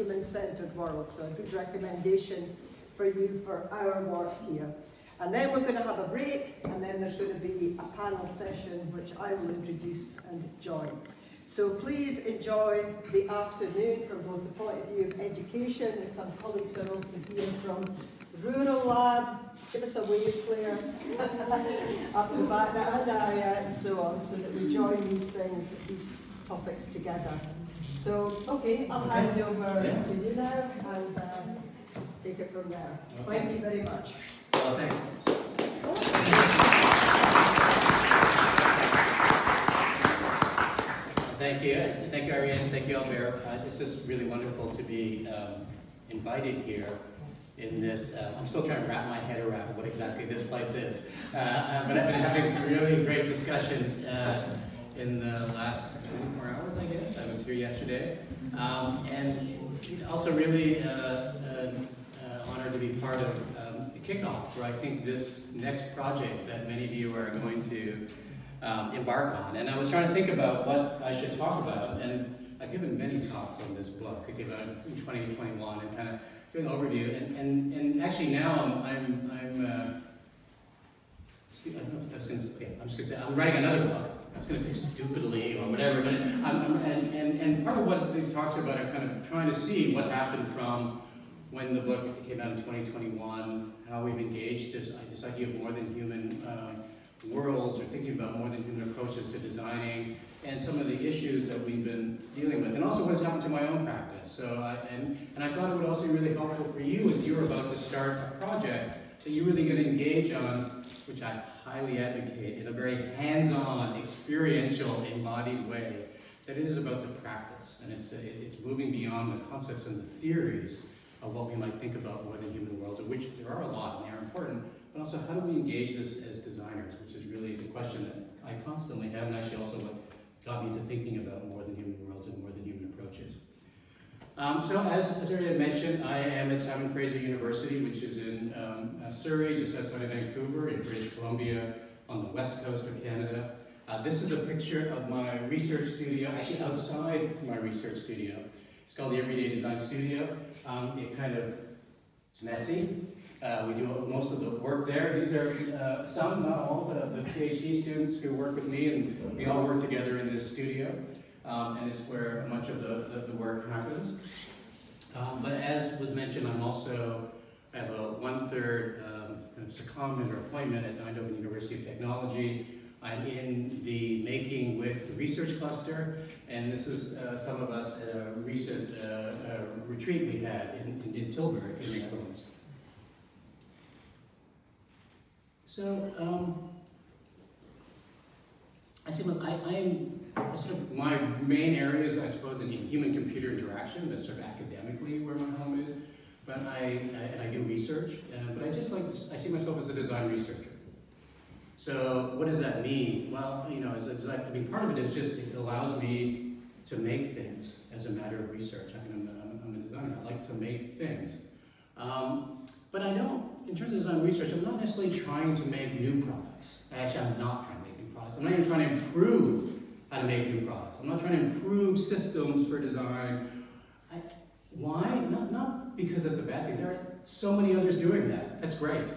human-centered world. So a good recommendation for you for our work here. And then we're going to have a break, and then there's going to be a panel session which I will introduce and join. So please enjoy the afternoon from both the point of view of education, and some colleagues are also here from Rural Lab. Give us a wave, Claire, up the back, that area, and so on, so that we join these things, these topics together. So, okay, I'll hand over to you now, and take it from there. Okay. Thank you very much. Well, thanks. Thank you, Ariane. Thank you, Albert. This is really wonderful to be invited here in this. I'm still trying to wrap my head around what exactly this place is, but I've been having some really great discussions in the last 24 hours, I guess. I was here yesterday, and also really honored to be part of the kickoff for, I think, this next project that many of you are going to embark on. And I was trying to think about what I should talk about, and I've given many talks on this book. I gave out in 2021 and kind of doing an overview. And actually now I don't know if I was going to say, I'm just going to say I'm writing another book. I was going to say stupidly or whatever, but and part of what these talks are about are kind of trying to see what happened from when the book came out in 2021, how we've engaged this idea of more than human worlds, or thinking about more than human approaches to designing, and some of the issues that we've been dealing with, and also what has happened to my own practice. So, and I thought it would also be really helpful for you as you're about to start a project that you're really going to engage on, which I highly advocate in a very hands-on, experiential, embodied way, that it is about the practice, and it's moving beyond the concepts and the theories of what we might think about more than human worlds, of which there are a lot and they are important, but also how do we engage this as designers, which is really the question that I constantly have, and actually also what got me into thinking about more than human worlds and more than human approaches. So as I already mentioned, I am at Simon Fraser University, which is in Surrey, just outside of Vancouver, in British Columbia, on the west coast of Canada. This is a picture of my research studio, actually outside my research studio. It's called the Everyday Design Studio. It's messy. We do most of the work there. These are some, not all, of the PhD students who work with me, and we all work together in this studio. And it's where much of the work happens. But as was mentioned, I have a 1/3 kind of secondment or appointment at Eindhoven University of Technology. I'm in the Making with Research Cluster, and this is some of us at a recent retreat we had in Tilburg in the Netherlands. So, I see. Look, I'm sort of my main areas, I suppose, in human-computer interaction. That's sort of academically where my home is. But I do research. But I see myself as a design researcher. So, what does that mean? Well, as a design, part of it is just it allows me to make things as a matter of research. I'm a designer. I like to make things. But I don't. In terms of design research, I'm not necessarily trying to make new products. Actually, I'm not trying to make new products. I'm not even trying to improve how to make new products. I'm not trying to improve systems for design. Why? Not because that's a bad thing. There are so many others doing that. That's great.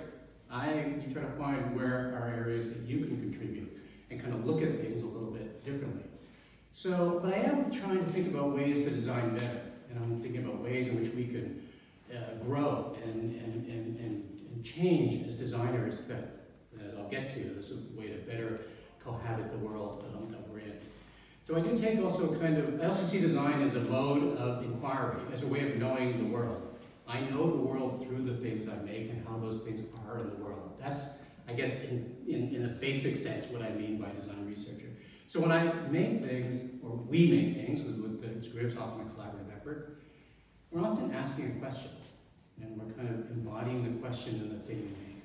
You try to find where are areas that you can contribute and kind of look at things a little bit differently. So, but I am trying to think about ways to design better, and I'm thinking about ways in which we can grow and change as designers that I'll get to. There's a way to better cohabit the world that we're in. So I do take also I also see design as a mode of inquiry, as a way of knowing the world. I know the world through the things I make and how those things are in the world. That's, I guess, in a basic sense, what I mean by design researcher. So when I make things, or we make things, with the Griff's often a collaborative effort, we're often asking a question, and we're kind of embodying the question in the thing we make.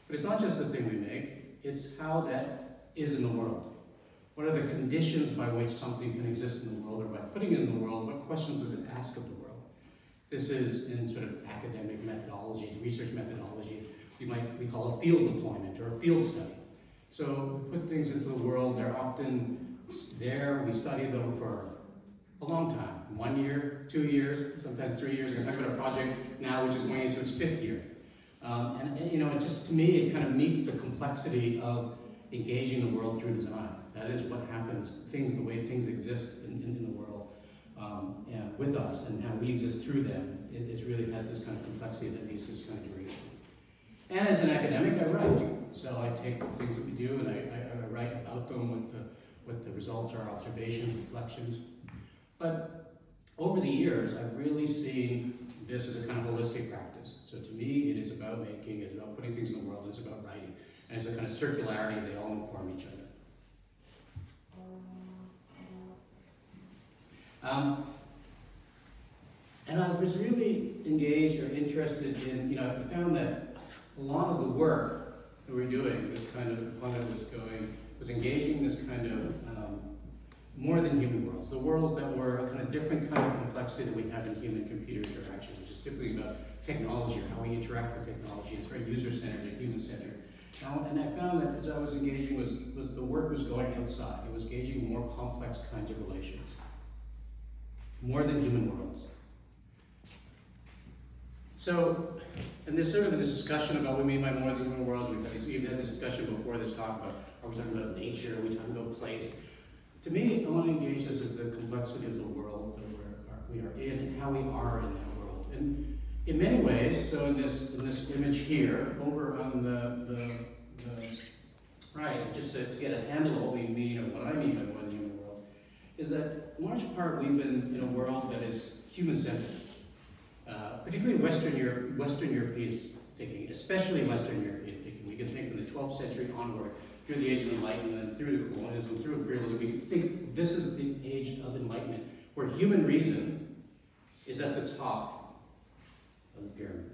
But it's not just the thing we make, it's how that is in the world. What are the conditions by which something can exist in the world, or by putting it in the world, what questions does it ask of the world? This is in sort of academic methodology, research methodology, we call a field deployment or a field study. So we put things into the world, they're often there, we study them for a long time, 1 year, 2 years, sometimes 3 years. We're going to talk about a project now which is going into its 5th year. And you know, it just, to me, it kind of meets the complexity of engaging the world through design. That is what happens, things, the way things exist in the world and with us, and how we exist through them. It really has this kind of complexity that needs this kind of duration. And as an academic, I write. So I take the things that we do and I write about them, what the results are, observations, reflections. But over the years, I've really seen this as a kind of holistic practice. So to me, it is about making, it's about putting things in the world, it's about writing. And it's a kind of circularity, they all inform each other. And I was really engaged or interested in, you know, I found that a lot of the work that we're doing, this kind of, one that was going, was engaging this kind of more than human worlds. The worlds that were a kind of different kind of complexity that we have in human-computer interaction, which is typically about technology or how we interact with technology. It's very user-centered and human-centered. And I found that as I was engaging, was the work was going outside. It was engaging more complex kinds of relations, more than human worlds. So, and there's sort of this discussion about what we mean by more than human worlds. We've had this discussion before this talk about, are we talking about nature, are we talking about place? To me, I want to engage this as the complexity of the world that we are in and how we are in that world. And in many ways, so in this image here, over on the right, just to get a handle of what we mean or what I mean by more than human world, is that in large part we've been in a world that is human-centered. Particularly Western European thinking, especially Western European thinking. We can think from the 12th century onward, through the Age of Enlightenment, through the colonialism, through imperialism. We think this is the age of enlightenment, where human reason is at the top of the pyramid.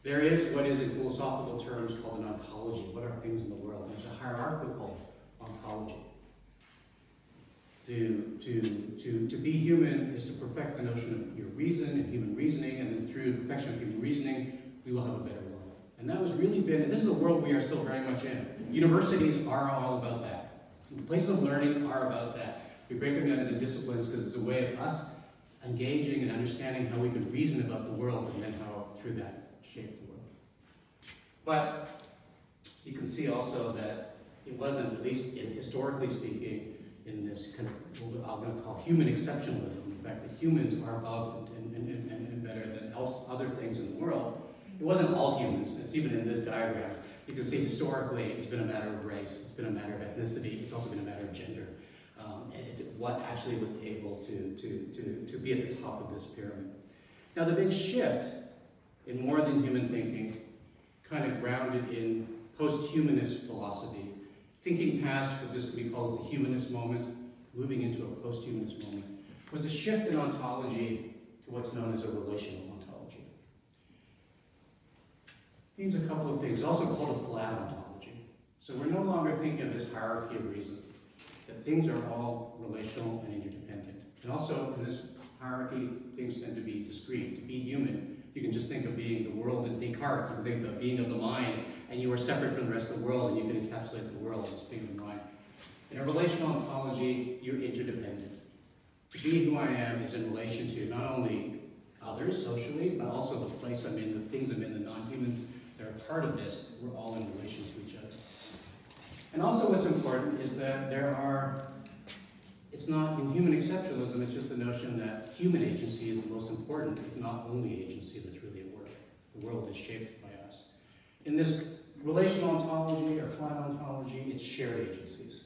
There is what is in philosophical terms called an ontology. What are things in the world? There's a hierarchical ontology. To be human is to perfect the notion of your reason and human reasoning, and then through the perfection of human reasoning, we will have a better world. And that was really been, and this is a world we are still very much in. Universities are all about that. Places of learning are about that. We break them down into disciplines because it's a way of us engaging and understanding how we can reason about the world and then how, through that, shape the world. But you can see also that it wasn't, at least historically speaking, in this kind of, what I'm going to call human exceptionalism, the fact that humans are above and better than other things in the world. It wasn't all humans. It's even in this diagram. You can see historically it's been a matter of race, it's been a matter of ethnicity, it's also been a matter of gender. What actually was able to be at the top of this pyramid. Now the big shift in more than human thinking, kind of grounded in post-humanist philosophy, thinking past what this could be called the humanist moment, moving into a post-humanist moment, was a shift in ontology to what's known as a relational ontology. It means a couple of things. It's also called a flat ontology. So we're no longer thinking of this hierarchy of reason, that things are all relational and interdependent. And also, in this hierarchy, things tend to be discrete. To be human, you can just think of being the world in Descartes. You can think of being of the mind, and you are separate from the rest of the world, and you can encapsulate the world as being the mind. In a relational ontology, you're interdependent. To be who I am is in relation to not only others socially, but also the place I'm in, the things I'm in, the non-humans that are part of this. We're all in relation to each other. And also what's important is that it's not in human exceptionalism, it's just the notion that human agency is the most important, if not only agency that's really at work. The world is shaped by us. In this relational ontology or flat ontology, it's shared agencies.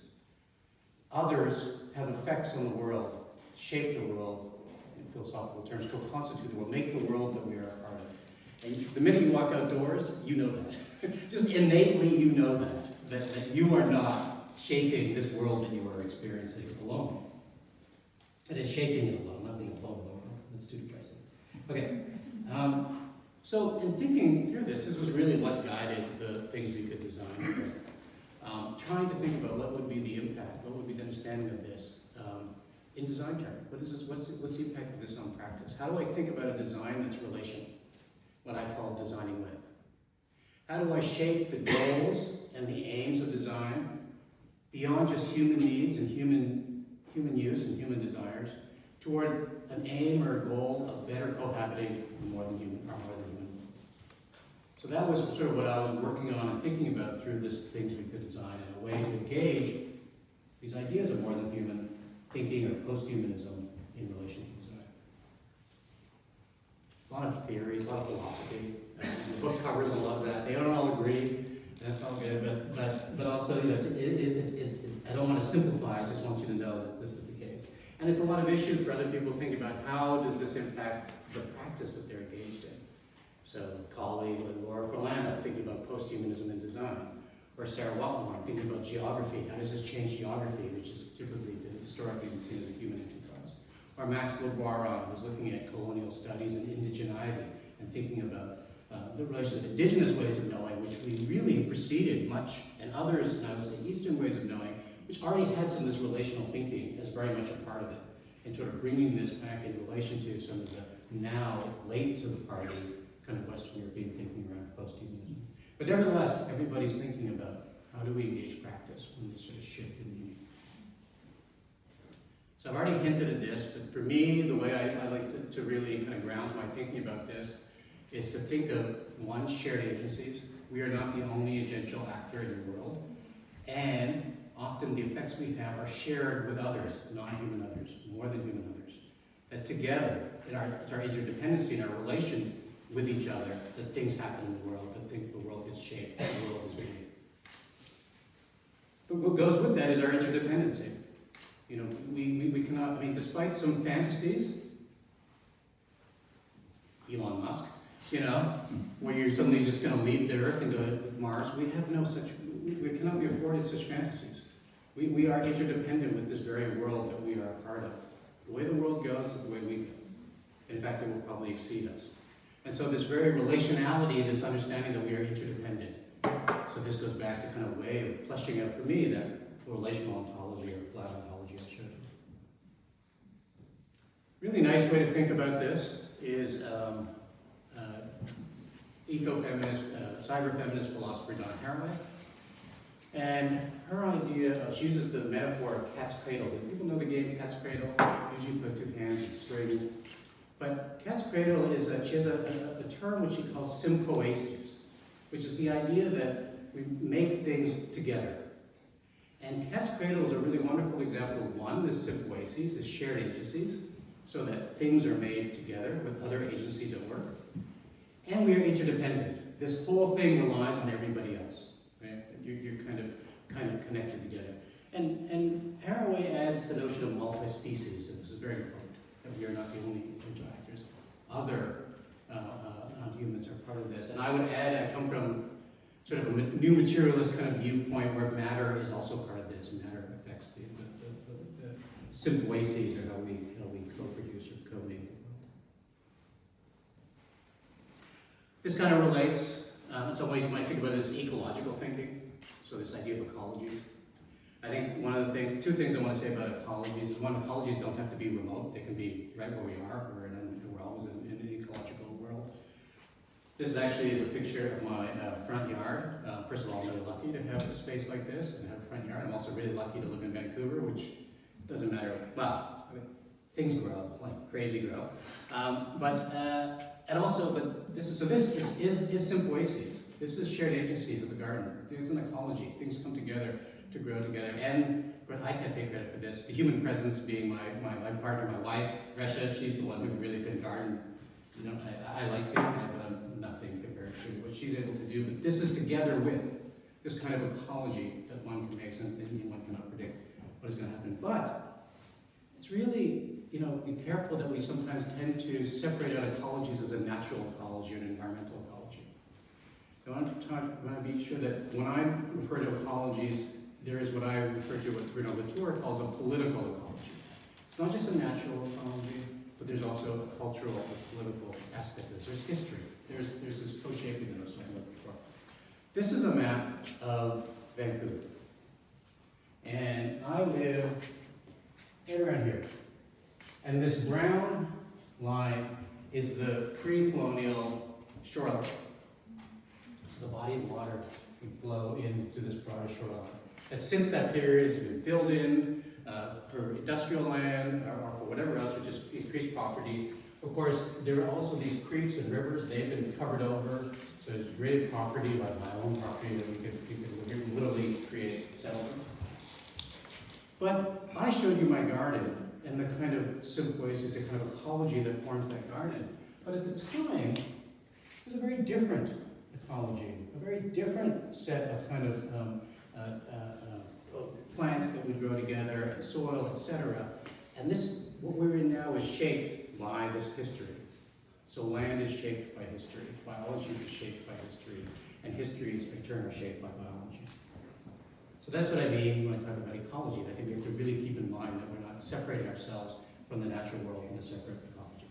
Others have effects on the world, shape the world, in philosophical terms, co-constitute the world, make the world that we are a part of. And the minute you walk outdoors, you know that. Just innately you know that you are not shaping this world that you are experiencing alone. It is shaping it alone, not being alone. That's too depressing. Okay. So in thinking through this was really what guided the things we could design. Trying to think about what would be the impact, what would be the understanding of this in design terms. What's the impact of this on practice? How do I think about a design that's relational? What I call designing with. How do I shape the goals and the aims of design beyond just human needs and human use and human desires, toward an aim or a goal of better cohabiting more than human. So that was sort of what I was working on and thinking about through this things we could design in a way to engage these ideas of more than human thinking or post-humanism in relation to design. A lot of theories, a lot of philosophy. The book covers a lot of that. They don't all agree. That's all good, but also, you know, I don't want to simplify. I just want you to know that this is the case. And it's a lot of issues for other people to think about. How does this impact the practice that they're engaged in? So, a colleague like Laura Forlano thinking about post-humanism in design, or Sarah Watmore thinking about geography. How does this change geography, which is typically been historically seen as a human enterprise? Or Max Leguaron, who's looking at colonial studies and indigeneity and thinking about the relations of indigenous ways of knowing, which we really preceded much, and others, and I would say Eastern ways of knowing, which already had some of this relational thinking as very much a part of it, and sort of bringing this back in relation to some of the now late to the party kind of Western European thinking around post-humanism. But nevertheless, everybody's thinking about how do we engage practice when this sort of shift in meaning. So I've already hinted at this, but for me, the way I like to really kind of ground my thinking about this is to think of, one, shared agencies. We are not the only agential actor in the world, and often the effects we have are shared with others, non-human others, more than human others. That together, it's our interdependency and our relation with each other, that things happen in the world, that the world gets shaped, the world is made. But what goes with that is our interdependency. You know, we cannot, I mean, despite some fantasies, Elon Musk, you know, where you're suddenly just going to leave the Earth and go to Mars, we have no such, we cannot be afforded such fantasies. We are interdependent with this very world that we are a part of. The way the world goes is the way we go. In fact, it will probably exceed us. And so this very relationality, this understanding that we are interdependent. So this goes back to kind of way of fleshing out for me that relational ontology or flat ontology I showed you. Really nice way to think about this is eco-feminist, cyber-feminist philosopher Donna Haraway. And her idea, she uses the metaphor of cat's cradle. Do people know the game Cat's Cradle? Usually put two hands and string. But cat's cradle is she has a term which she calls sympoiesis, which is the idea that we make things together. And cat's cradle is a really wonderful example of one, this sympoiesis, this shared agencies, so that things are made together with other agencies at work. And we are interdependent. This whole thing relies on everybody else. Right? You're kind of connected together. And Haraway adds the notion of multi-species, and this is very important, that we are not the only potential actors. Other non-humans are part of this. And I would add, I come from sort of a new materialist kind of viewpoint where matter is also part of this. Matter affects the sympoiesis, or how we co-produce or co-make the world. This kind of relates, in some ways you might think about this ecological thinking, so this idea of ecology. I think two things I want to say about ecologies is, one, ecologies don't have to be remote. They can be right where we are. We're always in an ecological world. This actually is a picture of my front yard. First of all, I'm really lucky to have a space like this and have a front yard. I'm also really lucky to live in Vancouver, which doesn't matter. Well, I mean, things grow, like crazy grow. But this is sympoiesis. This is shared agencies of the garden. There's an ecology. Things come together to grow together. And I can't take credit for this. The human presence being my partner, my wife, Resha, she's the one who really can garden. You know, I like to, but I'm nothing compared to what she's able to do. But this is together with this kind of ecology that one can make something, one cannot predict what is going to happen. But it's really, be careful that we sometimes tend to separate out ecologies as a natural ecology or an environmental ecology. I want to be sure that when I refer to ecologies, there is what I refer to, what Bruno Latour calls a political ecology. It's not just a natural ecology, but there's also a cultural or political aspect of this. There's history. There's this co-shaping that I was talking about before. This is a map of Vancouver. And I live right around here. And this brown line is the pre-colonial shoreline. So the body of water can flow into this broader shoreline. And since that period, it's been filled in for industrial land or for whatever else, or just increased property. Of course, there are also these creeks and rivers. They've been covered over, so it's great property, like my own property, that we could literally create settlement. But I showed you my garden and the kind of symposium, the kind of ecology that forms that garden. But at the time, it was a very different ecology, a very different set of kind of plants that would grow together, and soil, etc. And this, what we're in now, is shaped by this history. So land is shaped by history, biology is shaped by history, and histories in turn are shaped by biology. So that's what I mean when I talk about ecology. I think we have to really keep in mind that we're not separating ourselves from the natural world in a separate ecology.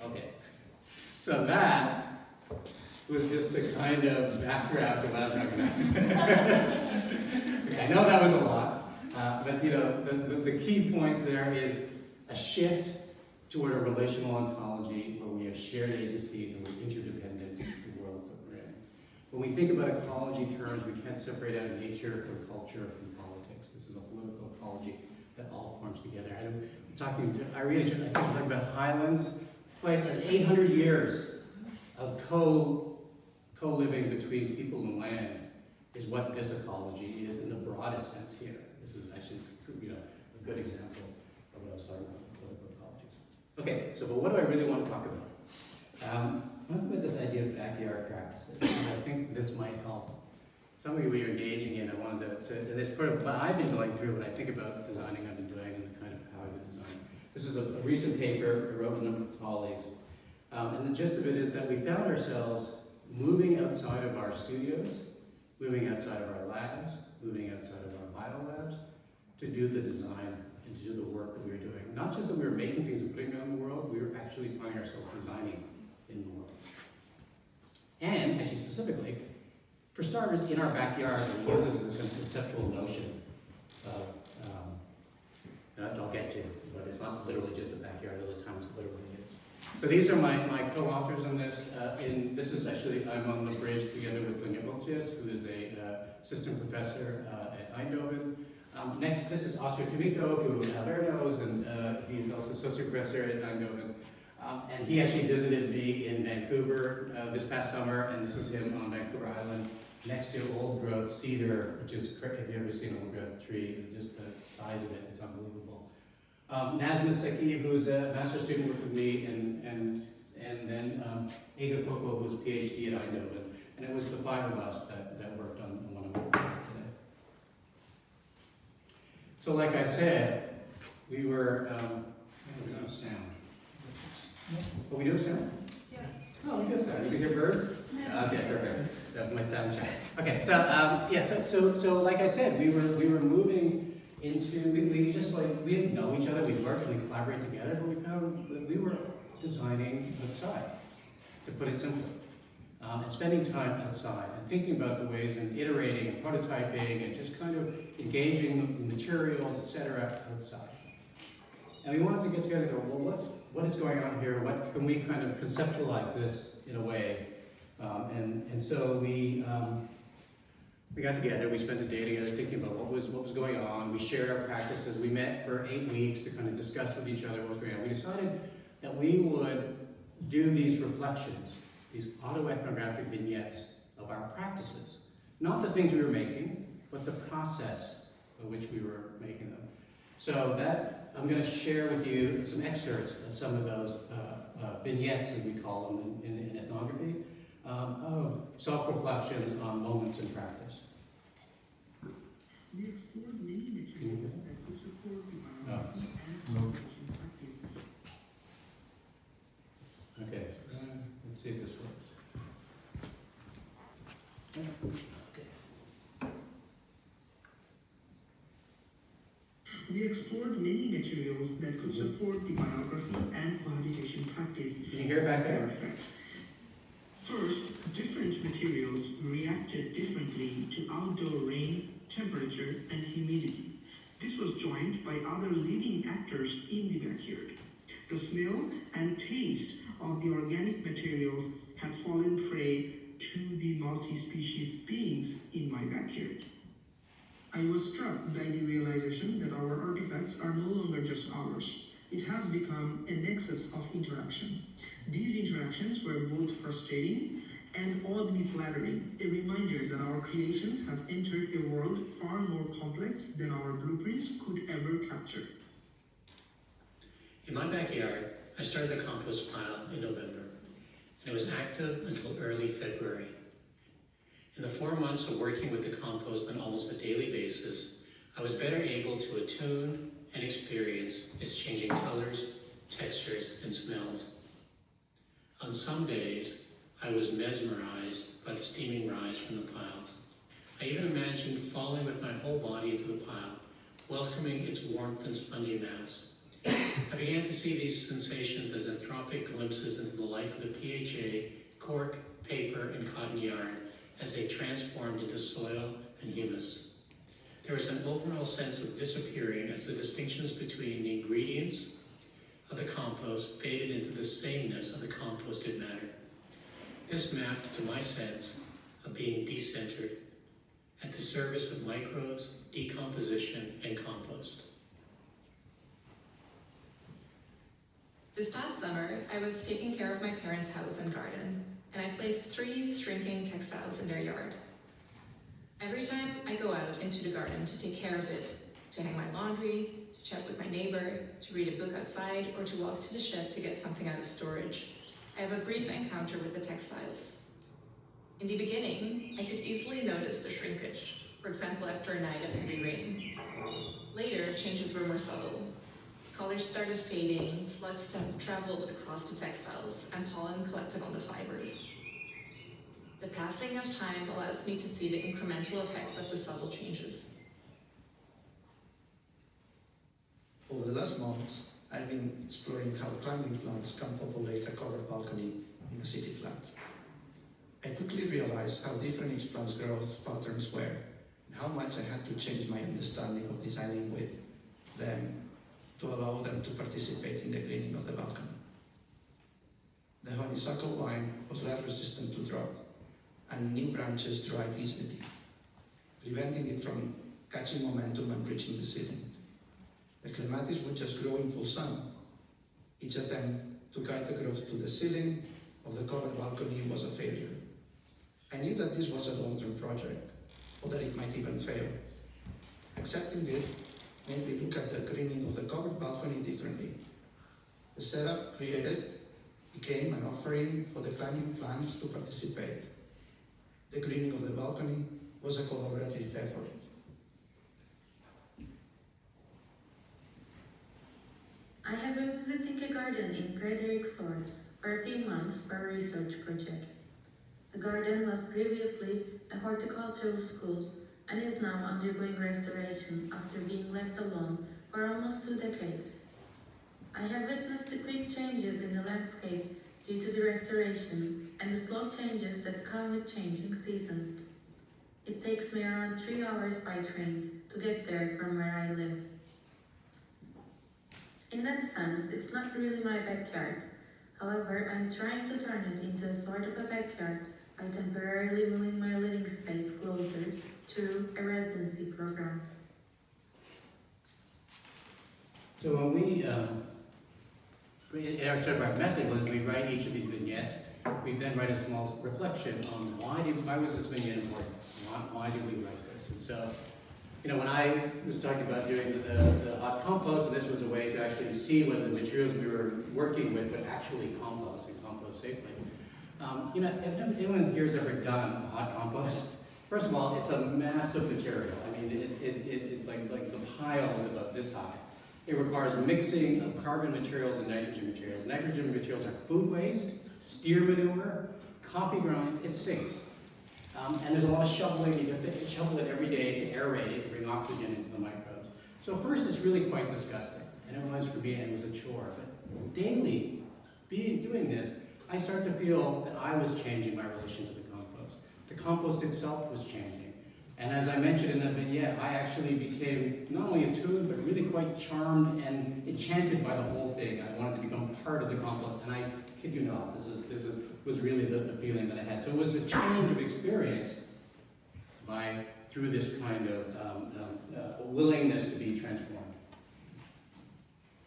Okay, so that was just the kind of background to what I'm talking about. Okay, I know that was a lot, but you know, the key points there is a shift toward a relational ontology where we have shared agencies and we're interdependent in the world that we're in. When we think about ecology terms, we can't separate out nature from culture from politics. This is a political ecology that all forms together. I'm talking to Irene, I think I'm talking about highlands, place that's 800 years of co-living between people and land is what this ecology is in the broadest sense here. This is actually, you know, a good example of what I was talking about, political ecologies. Okay, so but what do I really want to talk about? I'm talking about this idea of backyard practices, because I think this might help some of you you're engaging in. I wanted to and it's part of what I've been going through when I think about designing I've been doing and the kind of how I've been designing. This is a recent paper I wrote with a number of colleagues. And the gist of it is that we found ourselves moving outside of our studios, moving outside of our labs, moving outside of our bio labs to do the design and to do the work that we were doing. Not just that we were making things and putting them in the world, we were actually finding ourselves designing in the world. And, actually specifically, for starters, in our backyard, we use this as a conceptual notion of, that I'll get to, but it's not literally just the backyard, other times it literally is. So these are my co-authors on this. This is actually, I'm on the bridge together with Linja Oltjes, who is a assistant professor at Eindhoven. Next, this is Oscar Tomiko, who Albert knows, and he's also associate professor at Eindhoven. And he actually visited me in Vancouver this past summer, and this is him on Vancouver Island, next to old growth cedar, which is, if you've ever seen an old growth tree, just the size of it is unbelievable. Nazma Saki, who's a master's student, worked with me, and then Ega Koko, who's a PhD at Eindhoven. And it was the five of us that worked on one of them today. So like I said, we were, we don't have sound. Oh, we do have sound? Yeah. Oh, we do have sound. You can hear birds? Yeah. Okay, perfect. That's my sound check. Okay, so yeah, so like I said, we were moving into we just like we didn't know each other. We worked and we collaborated together, but we found that we were designing outside, to put it simply, and spending time outside and thinking about the ways and iterating and prototyping and just kind of engaging the materials, etc., outside. And we wanted to get together and go, well, what is going on here? What can we kind of conceptualize this in a way? And so we got together. We spent a day together thinking about what was going on. We shared our practices. We met for 8 weeks to kind of discuss with each other what was going on. We decided that we would do these reflections, these autoethnographic vignettes of our practices, not the things we were making, but the process of which we were making them. So that I'm going to share with you some excerpts of some of those vignettes, as we call them in ethnography, of self-reflections on moments in practice. We explored many materials that could support the biology and conservation practice. Okay, let's see if this works. Okay. We explored many materials that could support the biography and cohabitation practice. Can you hear it back there? Effects. First, different materials reacted differently to outdoor rain, temperature, and humidity. This was joined by other living actors in the backyard. The smell and taste of the organic materials had fallen prey to the multi-species beings in my backyard. I was struck by the realization that our artifacts are no longer just ours. It has become a nexus of interaction. These interactions were both frustrating and oddly flattering, a reminder that our creations have entered a world far more complex than our blueprints could ever capture. In my backyard, I started a compost pile in November, and it was active until early February. In the 4 months of working with the compost on almost a daily basis, I was better able to attune and experience its changing colors, textures, and smells. On some days, I was mesmerized by the steaming rise from the pile. I even imagined falling with my whole body into the pile, welcoming its warmth and spongy mass. I began to see these sensations as anthropic glimpses into the life of the PHA, cork, paper, and cotton yarn as they transformed into soil and humus. There was an overall sense of disappearing as the distinctions between the ingredients of the compost faded into the sameness of the composted matter. This mapped to my sense of being decentered, at the service of microbes, decomposition, and compost. This past summer, I was taking care of my parents' house and garden, and I placed 3 shrinking textiles in their yard. Every time I go out into the garden to take care of it, to hang my laundry, to chat with my neighbor, to read a book outside, or to walk to the shed to get something out of storage, I have a brief encounter with the textiles. In the beginning, I could easily notice the shrinkage, for example after a night of heavy rain. Later, changes were more subtle. Colors started fading, slugs traveled across the textiles, and pollen collected on the fibers. The passing of time allows me to see the incremental effects of the subtle changes. Over the last months, I've been exploring how climbing plants can populate a covered balcony in a city flat. I quickly realized how different each plant's growth patterns were, and how much I had to change my understanding of designing with them to allow them to participate in the greening of the balcony. The honeysuckle vine was less resistant to drought, and new branches dried easily, preventing it from catching momentum and reaching the ceiling. The clematis would just grow in full sun. Each attempt to guide the growth to the ceiling of the covered balcony was a failure. I knew that this was a long-term project, or that it might even fail. Accepting it made me look at the greening of the covered balcony differently. The setup created became an offering for the climbing plants to participate. The greening of the balcony was a collaborative effort. I have been visiting a garden in Frederiksborg for a few months for a research project. The garden was previously a horticultural school and is now undergoing restoration after being left alone for almost 2 decades. I have witnessed the quick changes in the landscape due to the restoration and the slow changes that come with changing seasons. It takes me around 3 hours by train to get there from where I live. In that sense, it's not really my backyard. However, I'm trying to turn it into a sort of a backyard by temporarily moving my living space closer through a residency program. So when we, in our sort of our method, when we write each of these vignettes, we then write a small reflection on why was this vignette important? Why did we write this? And so, you know, when I was talking about doing the hot compost, and this was a way to actually see whether the materials we were working with would actually compost and compost safely. You know, if anyone here has ever done a hot compost, first of all, it's a massive material. I mean, it's like the pile is about this high. It requires mixing of carbon materials and nitrogen materials. Nitrogen materials are food waste, steer manure, coffee grinds, it stinks. And there's a lot of shoveling. You have to shovel it every day to aerate it, to bring oxygen into the microbes. So first, it's really quite disgusting. And it was, for me, it was a chore. But daily, doing this, I start to feel that I was changing my relation to the compost. The compost itself was changing. And as I mentioned in that vignette, I actually became not only attuned, but really quite charmed and enchanted by the whole thing. I wanted to become part of the compost, and I kid you not, this was really the feeling that I had. So it was a change of experience, through this kind of willingness to be transformed.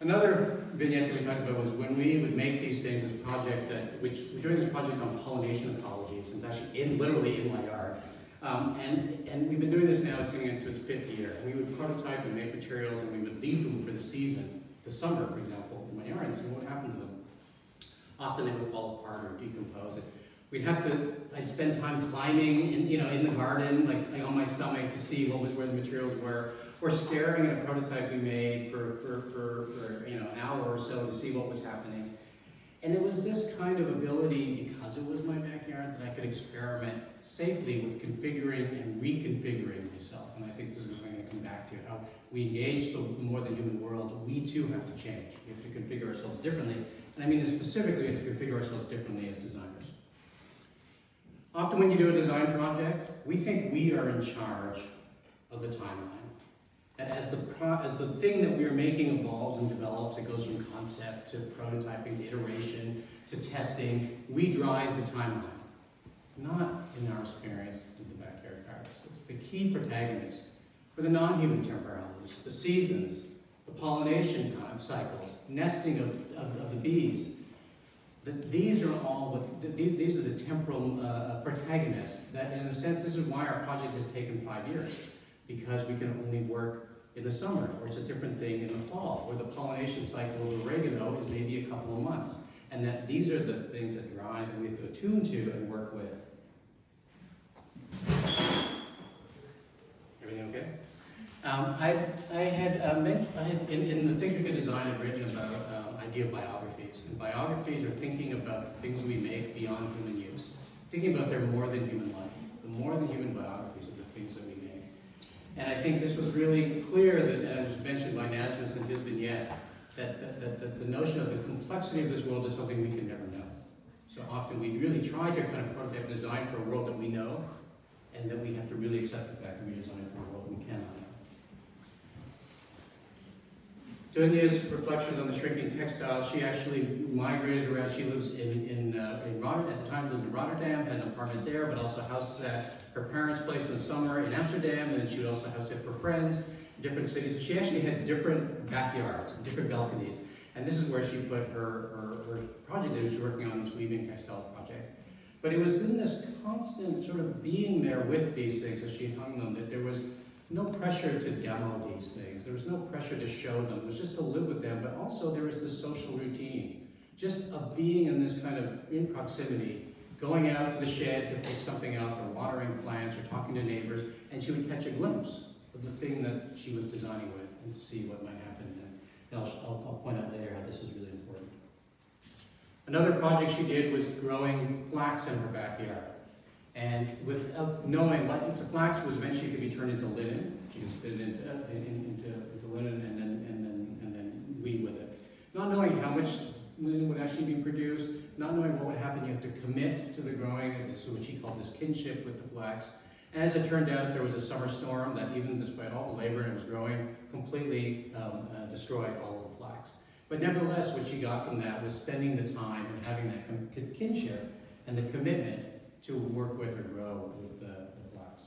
Another vignette that we talked about was when we would make these things, this project which we're doing this project on pollination ecologies, and it's actually literally in my yard. And we've been doing this now, it's getting into its 5th year. And we would prototype and make materials, and we would leave them for the season, the summer, for example, in my yard, and see what happened to them. Often they would fall apart or decompose. I'd spend time climbing in the garden, like on my stomach, to see where the materials were, or staring at a prototype we made for an hour or so to see what was happening. And it was this kind of ability, because it was my backyard, that I could experiment safely with configuring and reconfiguring myself. And I think this is what I'm going to come back to, how we engage the more than human world. We too have to change. We have to configure ourselves differently. And I mean this specifically, we have to configure ourselves differently as designers. Often when you do a design project, we think we are in charge of the timeline. And as the thing that we are making evolves and develops, it goes from concept to prototyping to iteration to testing, we drive the timeline. Not in our experience with the backyard viruses. The key protagonists for the non-human temporalities, the seasons, the pollination cycles, nesting of the bees. These are all these are the temporal protagonists. That, in a sense, this is why our project has taken 5 years, because we can only work in the summer, or it's a different thing in the fall, or the pollination cycle of oregano is maybe a couple of months. And that these are the things that drive and we have to attune to and work with. Everything okay? I had in the Think of Good Design, I've written about idea of biographies. And biographies are thinking about things we make beyond human use. Thinking about their more than human life. The more than human biographies are the things that we make. And I think this was really clear that, as mentioned by Nasmus in his vignette, that the notion of the complexity of this world is something we can never know. So often we really try to kind of prototype and design for a world that we know, and that we have to really accept the fact that we design for a world we cannot know. Donia's reflections on the shrinking textiles, she actually migrated around. She lives in Rotterdam, at the time lived in Rotterdam, had an apartment there, but also house at her parents' place in the summer in Amsterdam, and then she would also house it for friends in different cities. She actually had different backyards, different balconies, and this is where she put her project that she was working on, this weaving textile project. But it was in this constant sort of being there with these things as she hung them, that there was no pressure to demo these things. There was no pressure to show them. It was just to live with them, but also there was this social routine, just of being in this kind of in proximity, going out to the shed to pick something up, or watering plants, or talking to neighbors, and she would catch a glimpse of the thing that she was designing with and see what might happen. And I'll point out later how this is really important. Another project she did was growing flax in her backyard. And without knowing what the flax was eventually could be turned into linen. She could spin it into linen and then weave with it. Not knowing how much linen would actually be produced, not knowing what would happen, you have to commit to the growing, so what she called this kinship with the flax. And as it turned out, there was a summer storm that, even despite all the labor and it was growing, completely destroyed all of the flax. But nevertheless, what she got from that was spending the time and having that kinship and the commitment to work with or grow with the flax.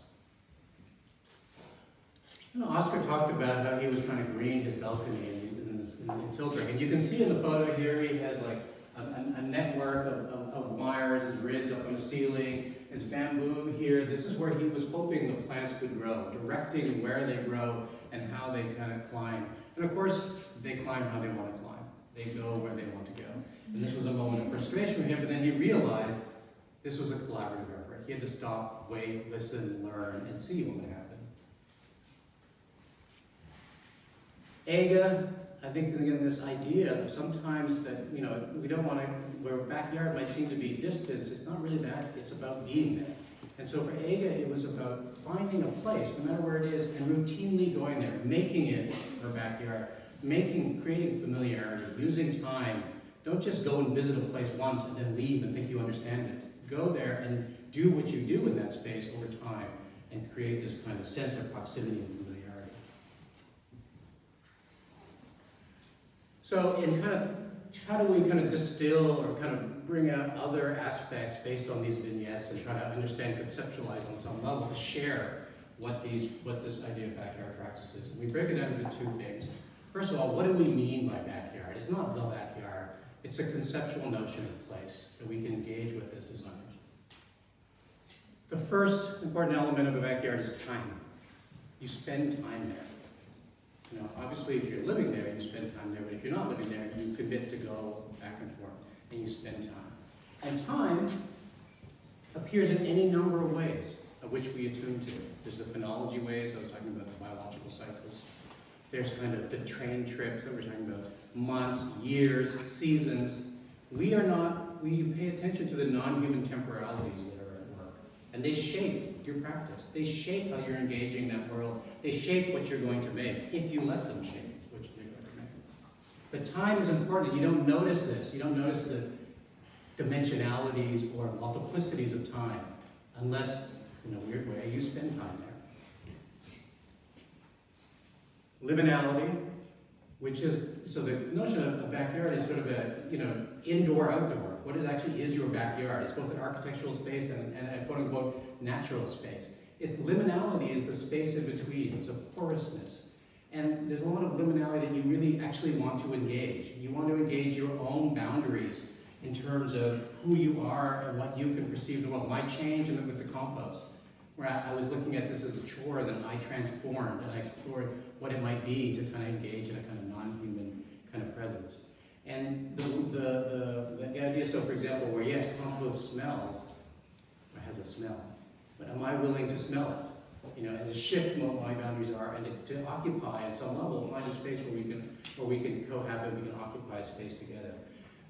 Oscar talked about how he was trying to green his balcony in Tilburg. And you can see in the photo here, he has like a network of wires and grids up on the ceiling. There's bamboo here. This is where he was hoping the plants could grow, directing where they grow and how they kind of climb. And of course, they climb how they want to climb. They go where they want to go. And this was a moment of frustration for him, but then he realized this was a collaborative effort. He had to stop, wait, listen, learn, and see what would happen. Aga, I think, again, this idea of sometimes that, we don't want to, where a backyard might seem to be distance, it's not really that, it's about being there. And so for Aga, it was about finding a place, no matter where it is, and routinely going there, making it her backyard, creating familiarity, using time. Don't just go and visit a place once and then leave and think you understand it. Go there and do what you do in that space over time and create this kind of sense of proximity and familiarity. So in kind of, how do we kind of distill or kind of bring out other aspects based on these vignettes and try to understand, conceptualize on some level to share what this idea of backyard practice is. And we break it down into two things. First of all, what do we mean by backyard? It's not the backyard. It's a conceptual notion of place that we can engage with as designers. The first important element of a backyard is time. You spend time there. You know, obviously, if you're living there, you spend time there. But if you're not living there, you commit to go back and forth, and you spend time. And time appears in any number of ways of which we attune to. There's the phenology ways, I was talking about the biological cycles. There's kind of the train trips that we're talking about, months, years, seasons. We pay attention to the non-human temporalities that are at work. And they shape your practice. They shape how you're engaging that world. They shape what you're going to make, if you let them shape what you're going to make. But time is important. You don't notice this. You don't notice the dimensionalities or multiplicities of time unless, in a weird way, you spend time there. Liminality, which is, so the notion of a backyard is sort of a, indoor-outdoor. What is your backyard? It's both an architectural space and a quote-unquote natural space. Its liminality is the space in between. It's a porousness. And there's a lot of liminality that you really actually want to engage. You want to engage your own boundaries in terms of who you are and what you can perceive in the world. My change with the compost, where I was looking at this as a chore that I transformed and I explored what it might be to kind of engage in a kind of non-human kind of presence. And the idea, so for example, where yes, compost smells, or has a smell, but am I willing to smell it? And to shift what my boundaries are, and to occupy at some level, find a space where we can cohabit, we can occupy space together.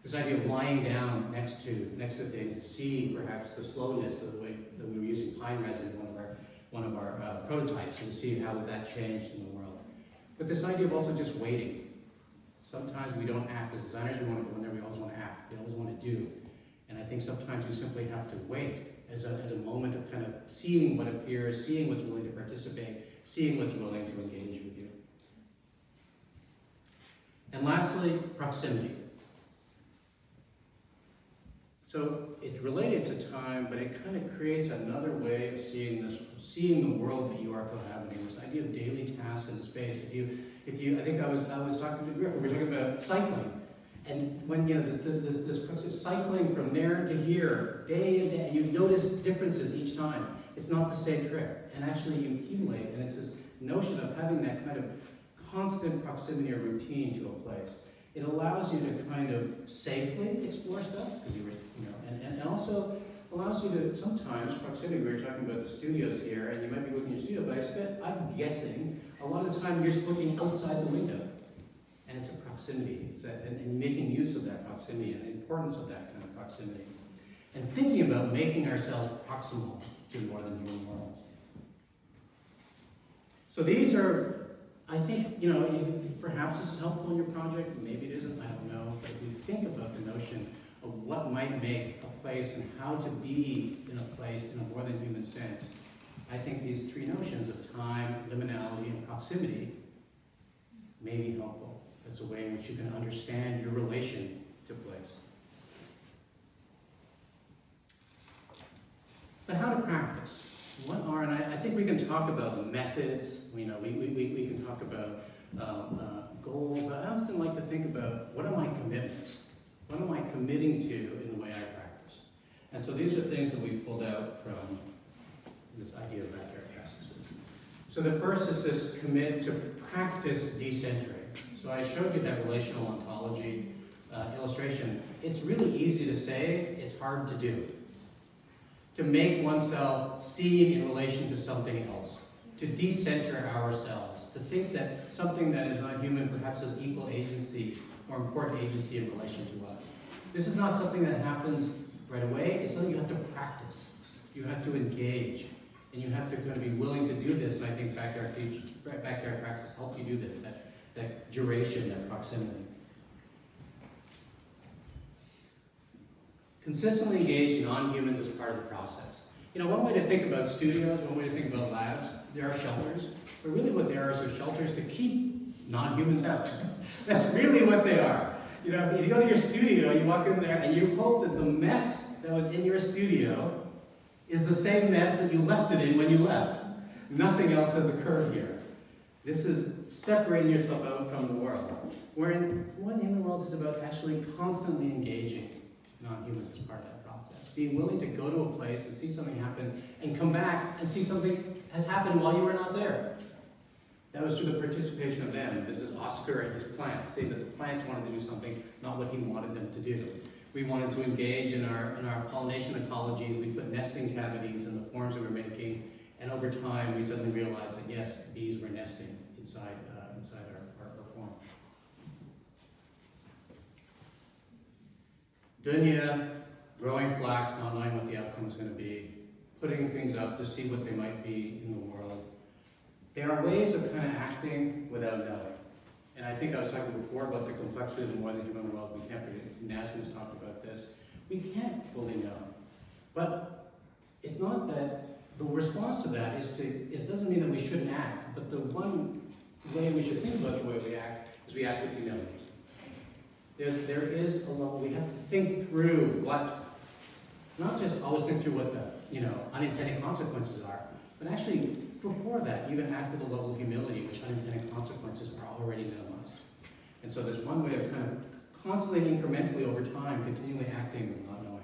This idea of lying down next to things, to see perhaps the slowness of the way that we were using pine resin in one of our prototypes, and to see how that changed in the world. But this idea of also just waiting. Sometimes we don't act as designers. We want to go in there. We always want to act. We always want to do. And I think sometimes we simply have to wait as a moment of kind of seeing what appears, seeing what's willing to participate, seeing what's willing to engage with you. And lastly, proximity. So it's related to time, but it kind of creates another way of seeing the world that you are cohabiting. This idea of daily tasks in space. If you, I think I was talking to Griff. We were talking about cycling, and when this process, cycling from there to here, day in day, you notice differences each time. It's not the same trip, and actually you accumulate. And it's this notion of having that kind of constant proximity or routine to a place. It allows you to kind of safely explore stuff, because and also allows you to sometimes, proximity, we were talking about the studios here, and you might be looking at your studio, but I'm guessing, a lot of the time you're just looking outside the window. And it's a proximity, and making use of that proximity and the importance of that kind of proximity. And thinking about making ourselves proximal to more than human worlds. So these are, I think, perhaps this is helpful in your project, maybe it isn't, I don't know, but if we think about the notion of what might make a place and how to be in a place in a more than human sense, I think these three notions of time, liminality, and proximity may be helpful. It's a way in which you can understand your relation to place. But how to practice? What are, and I think we can talk about methods, we can talk about goals, but I often like to think about what are my commitments? What am I committing to in the way I practice? And so these are things that we pulled out from this idea of backyard practices. So the first is this commit to practice decentering. So I showed you that relational ontology illustration. It's really easy to say, it's hard to do. To make oneself seen in relation to something else. To decenter ourselves. To think that something that is not human perhaps has equal agency or important agency in relation to us. This is not something that happens right away. It's something you have to practice. You have to engage. And you have to kind of be willing to do this. And I think backyard practice help you do this. That duration, that proximity. Consistently engage non-humans as part of the process. One way to think about studios, one way to think about labs, there are shelters. But really what they are shelters to keep non-humans out. That's really what they are. If you go to your studio, you walk in there and you hope that the mess that was in your studio is the same mess that you left it in when you left. Nothing else has occurred here. This is separating yourself out from the world. Wherein More Than Human Worlds is about actually constantly engaging non-humans as part of that process. Being willing to go to a place and see something happen and come back and see something has happened while you were not there. That was through the participation of them. This is Oscar and his plants. See that the plants wanted to do something, not what he wanted them to do. We wanted to engage in our pollination ecologies. We put nesting cavities in the forms we were making, and over time we suddenly realized that yes, bees were nesting inside our form. Dunya, growing flax, not knowing what the outcome is going to be, putting things up to see what they might be in the world. There are ways of kind of acting without knowing. And I think I was talking before about the complexity of the More Than Human World. We can't really, Nassim has talked about this. We can't fully know. But it's not that the response to that is it doesn't mean that we shouldn't act, but the one way we should think about the way we act is we act with humility. There is a level, we have to think through what, not just always think through what the unintended consequences are, but actually before that, even act with a level of humility, which unintended consequences are already minimized. And so there's one way of kind of constantly, incrementally over time, continually acting with not knowing.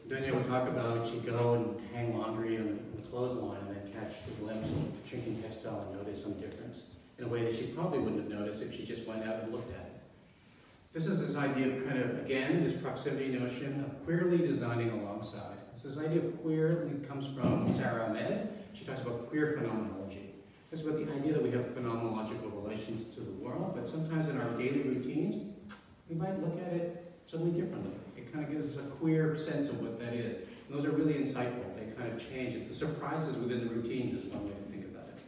Dunya would talk about she'd go and hang laundry on the clothesline and then catch the glimpse of shrinking textile and notice some difference in a way that she probably wouldn't have noticed if she just went out and looked at it. This is this idea of kind of, again, this proximity notion of queerly designing alongside. This idea of queer comes from Sarah Ahmed. She talks about queer phenomenology. It's about the idea that we have phenomenological relations to the world, but sometimes in our daily routines, we might look at it suddenly differently. It kind of gives us a queer sense of what that is. And those are really insightful. They kind of change. It's the surprises within the routines is one way to think about it.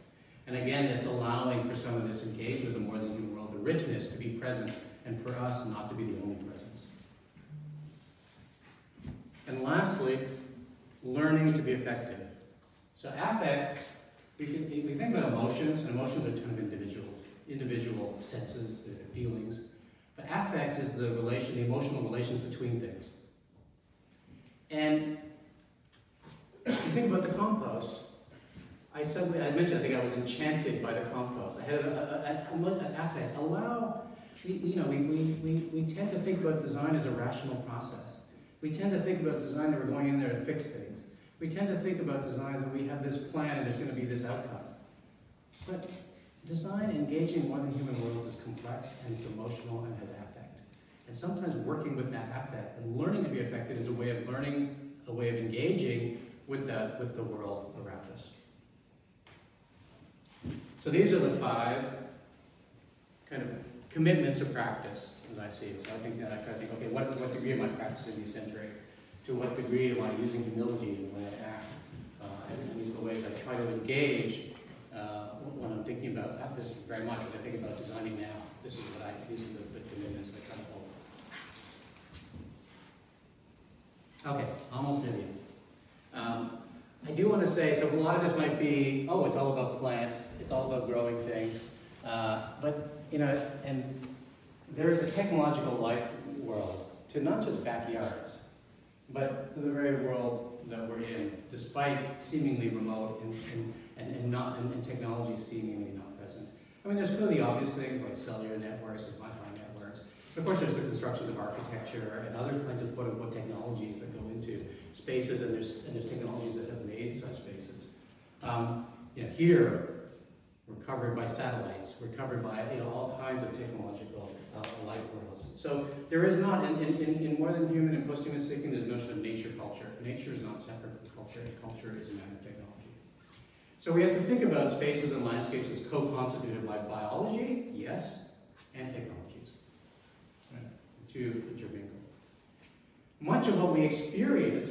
And again, it's allowing for some of this engagement with the More Than Human World, the richness to be present, and for us not to be the only presence. And lastly, learning to be effective. So affect, we think about emotions, and emotions are kind of individual senses, they're the feelings. But affect is the emotional relations between things. And if you think about the compost, I mentioned, I think I was enchanted by the compost. I had an affect. We tend to think about design as a rational process. We tend to think about design that we're going in there to fix things. We tend to think about design that we have this plan and there's going to be this outcome. But design engaging More Than Human Worlds is complex and it's emotional and has affect. And sometimes working with that affect and learning to be effective is a way of learning, a way of engaging with the world around us. So these are the 5 kind of commitments of practice, as I see it. So I think that I try to think, okay, what degree am I practicing the eccentric? To what degree am I using humility in the way I act? And these are the ways I try to engage when I'm thinking about, this is very much what I think about designing now. These are the commitments I try to hold. Okay, almost near the end. I do want to say, so a lot of this might be, oh, it's all about plants, it's all about growing things, but, and there's a technological life world to not just backyards, but to the very world that we're in, despite seemingly remote and technology seemingly not present. I mean, there's still the obvious things like cellular networks and Wi-Fi networks. Of course, there's the constructions of architecture and other kinds of quote-unquote technologies that go into spaces, and there's technologies that have made such spaces. Here, we're covered by satellites. We're covered by all kinds of technological life worlds. So there is not, in More Than Human and post-human thinking, there's a notion of nature culture. Nature is not separate from culture. Culture is a matter of technology. So we have to think about spaces and landscapes as co-constituted by biology, yes, and technologies. Right? The two intermingle. Much of what we experience,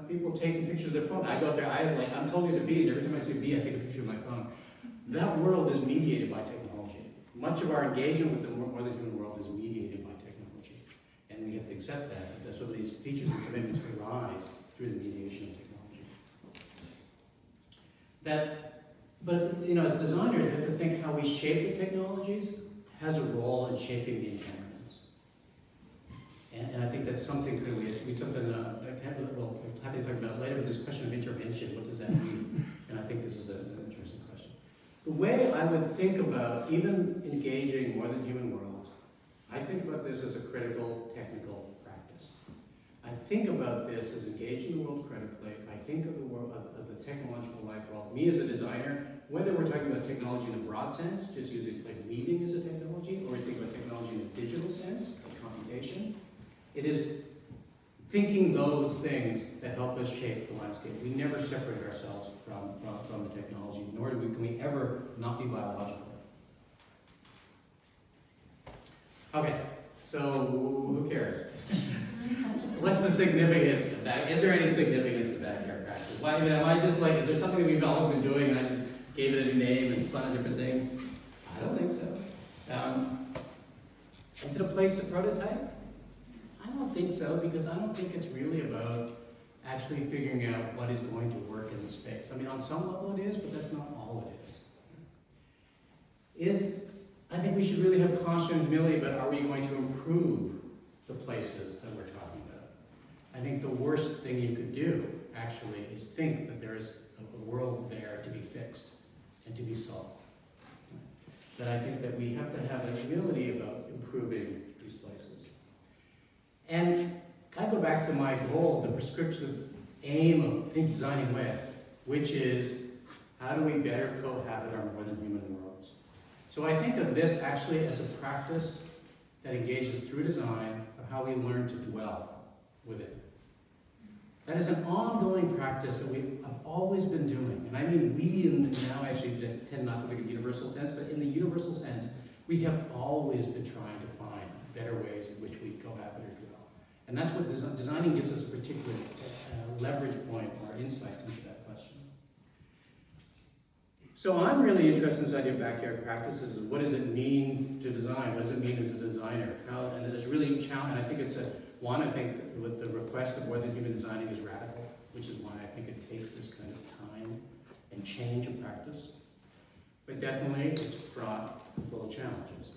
people taking pictures of their phone. I go up there, I'm totally the bees. Every time I see a bee, I take a picture of my phone. That world is mediated by technology. Much of our engagement with the More Than Human World is mediated by technology. And we have to accept that some of these features and commitments arise through the mediation of technology. But as designers, we have to think how we shape the technologies has a role in shaping the environments. And I think that's something that we took in, well, we'll have to talk about it later, but this question of intervention, what does that mean? And I think this is an interesting question. The way I would think about even engaging more than human worlds, I think about this as a critical technical practice. I think about this as engaging the world critically. I think of the world, of the technological life world. Me as a designer, whether we're talking about technology in a broad sense, just using like weaving as a technology, or we think about technology in a digital sense, like computation, it is thinking those things that help us shape the landscape. We never separate ourselves from the technology, nor can we ever not be biological. Okay, so who cares? What's the significance of that? Is there any significance to backyard practice? Why, I mean, am I just like, is there something that we've always been doing and I just gave it a new name and spun a different thing? I don't think so. Is it a place to prototype? I don't think so, because I don't think it's really about actually figuring out what is going to work in the space. I mean, on some level it is, but that's not all it is. I think we should really have caution and humility about, are we going to improve the places that we're talking about? I think the worst thing you could do, actually, is think that there is a world there to be fixed and to be solved. That I think that we have to have a humility about improving these places. And I go back to my goal, the prescriptive aim of designing with, which is, how do we better cohabit our more than human worlds? So I think of this actually as a practice that engages through design of how we learn to dwell with it. That is an ongoing practice that we have always been doing. And I mean we, and now I actually tend not to think of universal sense, but in the universal sense, we have always been trying to find better ways in which we cohabit or dwell. And that's what designing gives us a particular leverage point or insights into that question. So I'm really interested in this idea of backyard practices. What does it mean to design? What does it mean as a designer? And it's really challenging. I think it's I think with the request of more than human designing is radical, which is why I think it takes this kind of time and change of practice. But definitely it's fraught full of challenges.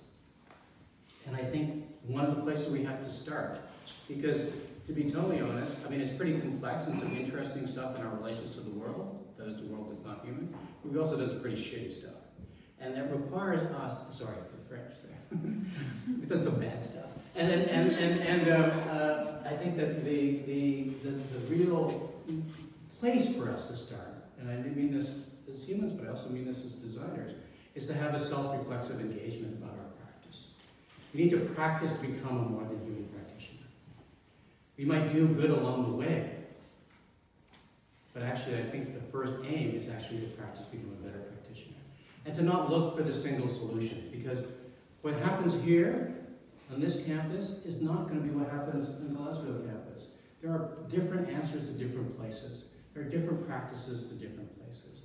And I think one of the places we have to start, because to be totally honest, I mean, it's pretty complex and some interesting stuff in our relations to the world, that is the world that's not human, but we also do some pretty shitty stuff. And that requires us, sorry for the French there, we've done some bad stuff. I think that the real place for us to start, and I do mean this as humans, but I also mean this as designers, is to have a self-reflexive engagement about our practice. We need to practice to become a more than human practitioner. We might do good along the way, but actually I think the first aim is actually to practice to become a better practitioner. And to not look for the single solution, because what happens here on this campus is not going to be what happens in Glasgow campus. There are different answers to different places. There are different practices to different places.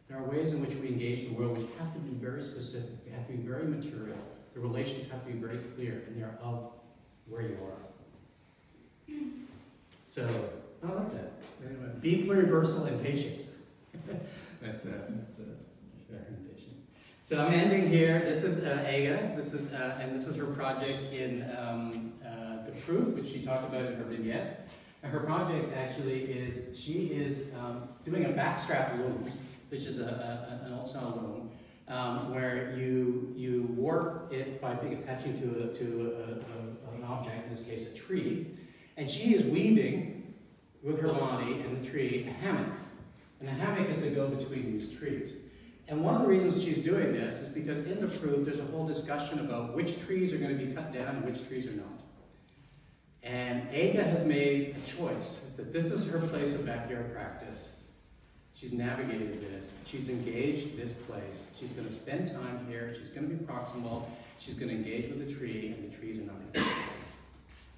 There are ways in which we engage the world which have to be very specific. They have to be very material. The relations have to be very clear, and they're of where you are. So, I like that. Anyway, be pluriversal and patient. That's the recommendation. So I'm ending here. This is Aga. And this is her project in the proof, which she talked about in her vignette. And her project actually is, she is doing a backstrap loom, which is an old-style loom, where you warp it by attaching to an object, in this case a tree. And she is weaving with her body and the tree a hammock. And the hammock is the go-between these trees. And one of the reasons she's doing this is because in the proof there's a whole discussion about which trees are going to be cut down and which trees are not. And Aga has made a choice that this is her place of backyard practice. She's navigated this. She's engaged this place. She's going to spend time here. She's going to be proximal. She's going to engage with the tree, and the trees are not going to be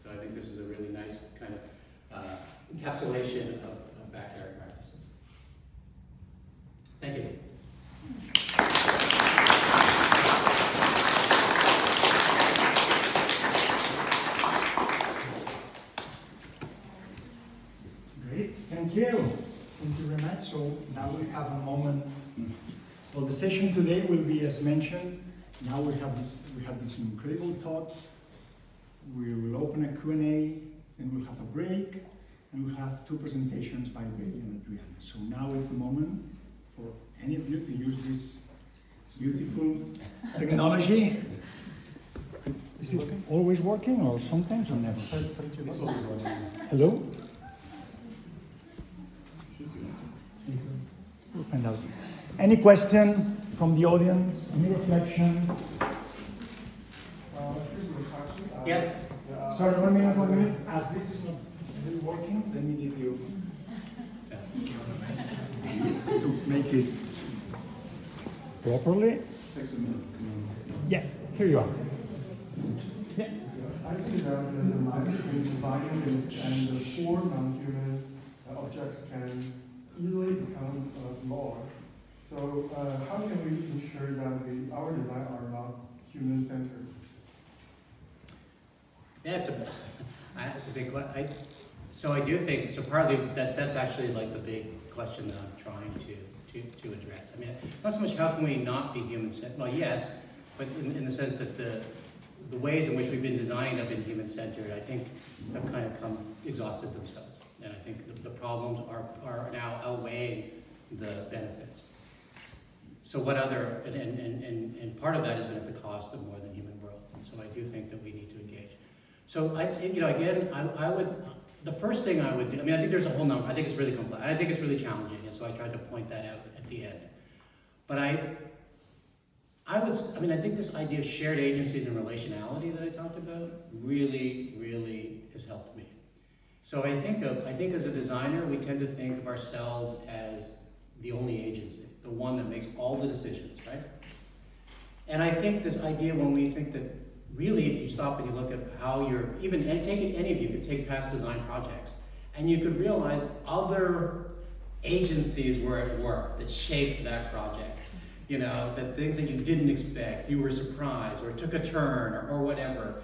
so I think this is a really nice kind of encapsulation of backyard practices. Thank you. Great, thank you. Thank you very much. So now we have a moment. Well, the session today will be, as mentioned, now we have this incredible talk we will open a Q&A, and we'll have a break, and we'll have 2 presentations by Ray and Adriana. So now is the moment for any of you to use this beautiful technology. Is it always working, or sometimes, or never? Hello? We'll find out. Any question from the audience? Any reflection? Yeah. Sorry, 1 minute, 1 minute. As this is not really working, let me give you this to make it properly. Yeah, here you are. Yeah. I see that there's a line between designing this and the poor non-human objects can easily become large. So how can we ensure that our design are not human-centered? Yeah, it's a big question. So I do think, so partly that's actually like the big question that I'm trying to address. I mean, not so much how can we not be human-centered, well, yes, but in the sense that the ways in which we've been designing have been human-centered, I think have kind of exhausted themselves. And I think the problems are now outweighing the benefits. So what other, and part of that is at the cost of more than human growth. And so I do think that we need to engage. So I would, the first thing I would do, I mean, I think there's a whole number, I think it's really complex, I think it's really challenging, and so I tried to point that out at the end. But I think this idea of shared agencies and relationality that I talked about really, really has helped me. So I think as a designer, we tend to think of ourselves as the only agency, the one that makes all the decisions, right? And I think this idea when we think that really, if you stop and you look at how you're, any of you could take past design projects, and you could realize other agencies were at work that shaped that project. You know, that things that you didn't expect, you were surprised, or it took a turn, or whatever.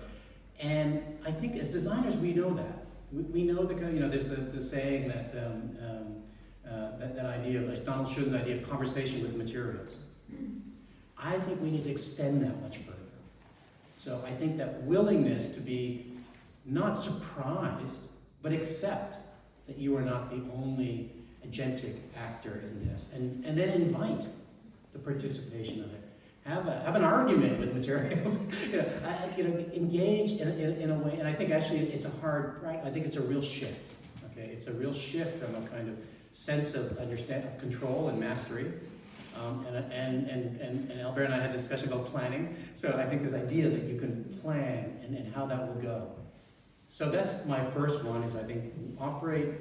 And I think as designers, we know that. We know there's the saying that, that idea of, like Donald Schoen's idea of conversation with materials. I think we need to extend that much further. So I think that willingness to be not surprised, but accept that you are not the only agentic actor in this, and then invite the participation of it. Have an argument with materials. Engage in a way, and I think actually it's a hard, right? I think it's a real shift. Okay, it's a real shift from a kind of sense of of control and mastery. And Albert and I had a discussion about planning. So I think this idea that you can plan and how that will go. So that's my first one, is I think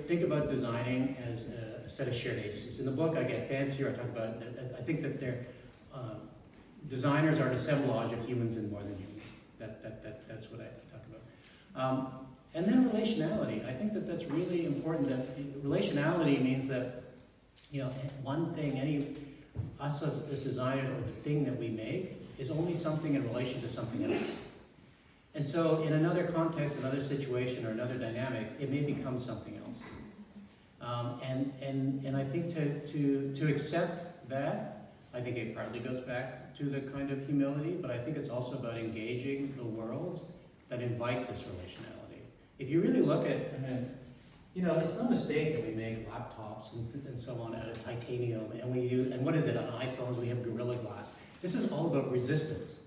think about designing as a set of shared agencies. In the book I get fancier, I talk about, I think that designers are an assemblage of humans and more than humans. That's what I talk about. And then relationality. I think that's really important. That relationality means that, one thing, us as designers, or the thing that we make, is only something in relation to something else. And so in another context, another situation, or another dynamic, it may become something else. And I think to accept that, I think it partly goes back to the kind of humility, but I think it's also about engaging the worlds that invite this relationality. If you really look at, it's no mistake that we make laptops and so on out of titanium, and what is it, on iPhones we have Gorilla Glass. This is all about resistance.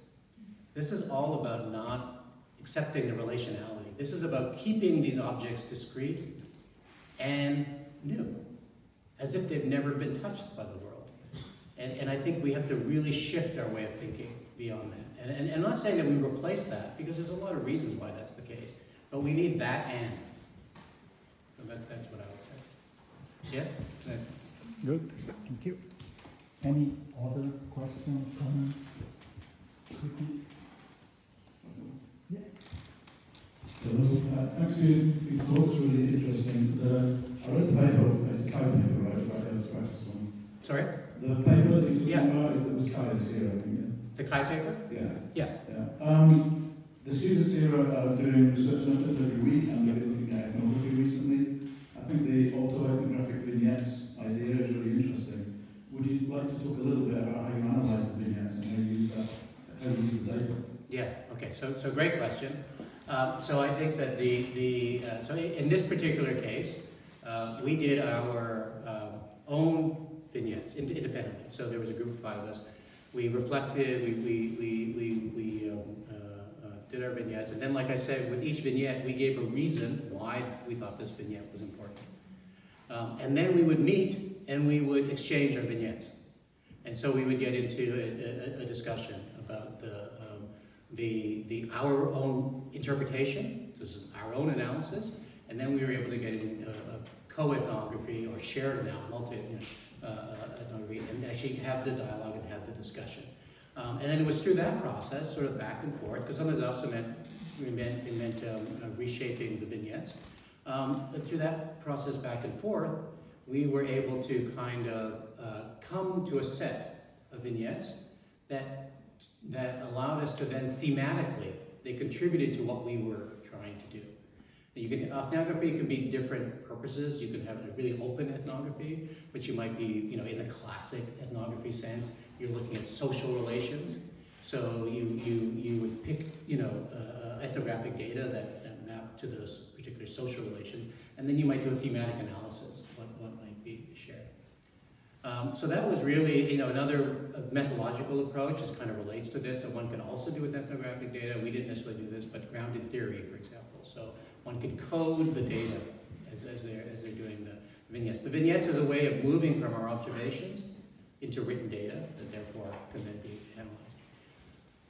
This is all about not accepting the relationality. This is about keeping these objects discrete and new, as if they've never been touched by the world. And I think we have to really shift our way of thinking beyond that. And I'm not saying that we replace that, because there's a lot of reasons why that's the case, but we need that and. So that's what I would say. Yeah? Good, thank you. Any other questions, comments? Yeah. Hello, actually, the talk's really interesting. I read the paper, it's Kai paper, right? About abstracts on. Sorry? The paper that you're talking about, it was Kai Zero, I think. The Kai paper? Yeah. Yeah. The students here are doing research methods every week, and they're looking at ethnography recently. I think the autoethnographic vignettes idea is really interesting. Would you like to talk a little bit about how you analyze the vignettes and how you use the data? Yeah, okay, so great question. So I think that so in this particular case, we did our own vignettes independently. So there was a group of 5 of us. We reflected, we did our vignettes, and then, like I said, with each vignette, we gave a reason why we thought this vignette was important. And then we would meet and we would exchange our vignettes. And so we would get into a discussion about our own interpretation, this is our own analysis, and then we were able to get into a co-ethnography or shared ethnography and actually have the dialogue and have the discussion. And then it was through that process, sort of back and forth, because sometimes it also meant reshaping the vignettes. But through that process back and forth, we were able to kind of come to a set of vignettes that allowed us to then thematically, they contributed to what we were trying to do. Ethnography can be different purposes. You can have a really open ethnography, but you might be, in the classic ethnography sense, you're looking at social relations. So you would pick, ethnographic data that map to those particular social relations, and then you might do a thematic analysis of what might be shared. So that was really, another methodological approach that kind of relates to this, that one can also do with ethnographic data. We didn't necessarily do this, but grounded theory, for example. So one can code the data as they're doing the vignettes. The vignettes is a way of moving from our observations into written data that therefore can then be analyzed.